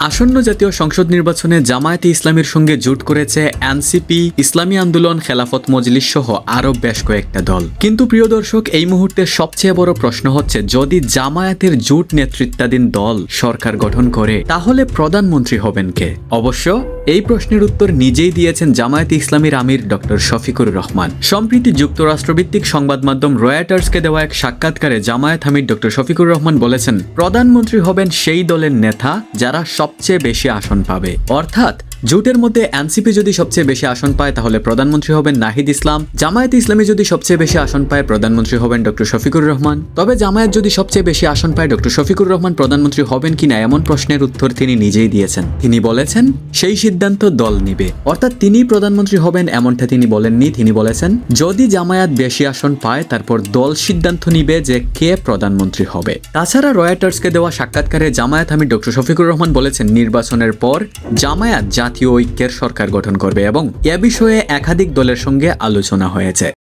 আসন্ন জাতীয় সংসদ নির্বাচনে জামায়াতে ইসলামীর সঙ্গে জোট করেছে এনসিপি, ইসলামী আন্দোলন, খেলাফত মজলিস সহ আরও বেশ কয়েকটা দল। কিন্তু প্রিয় দর্শক, এই মুহূর্তে সবচেয়ে বড় প্রশ্ন হচ্ছে, যদি জামায়াতের জোট নেতৃত্বাধীন দল সরকার গঠন করে তাহলে প্রধানমন্ত্রী হবেন কে? অবশ্য এই প্রশ্নের উত্তর নিজেই দিয়েছেন জামায়াতে ইসলামীর আমির ডক্টর শফিকুর রহমান। সম্প্রতি যুক্তরাষ্ট্রভিত্তিক সংবাদ মাধ্যম রয়টার্সকে দেওয়া এক সাক্ষাৎকারে জামায়াত আমির ডক্টর শফিকুর রহমান বলেছেন, প্রধানমন্ত্রী হবেন সেই দলের নেতা যারা সবচেয়ে বেশি আসন পাবে। অর্থাৎ জোটের মধ্যে এনসিপি যদি সবচেয়ে বেশি আসন পায় তাহলে প্রধানমন্ত্রী হবেন নাহিদ ইসলাম, জামায়াতে ইসলামী যদি সবচেয়ে বেশি আসন পায় প্রধানমন্ত্রী হবেন ডক্টর শফিকুর রহমান। তবে জামায়াত যদি সবচেয়ে বেশি আসন পায় ডক্টর শফিকুর রহমান প্রধানমন্ত্রী হবেন কিনা এমন প্রশ্নের উত্তর তিনি নিজেই দিয়েছেন। তিনি বলেছেন সেই সিদ্ধান্ত দল নিবে, অর্থাৎ তিনি প্রধানমন্ত্রী হবেন এমনটা তিনি বলেননি। তিনি বলেছেন যদি জামায়াত বেশি আসন পায় তারপর দল সিদ্ধান্ত নিবে যে কে প্রধানমন্ত্রী হবে। তাছাড়া রয়টার্সকে দেওয়া সাক্ষাৎকারে জামায়াত আমির ডক্টর শফিকুর রহমান বলেছেন, নির্বাচনের পর জামায়াত জাতীয় ঐক্যের সরকার গঠন করবে এবং এ বিষয়ে একাধিক দলের সঙ্গে আলোচনা হয়েছে।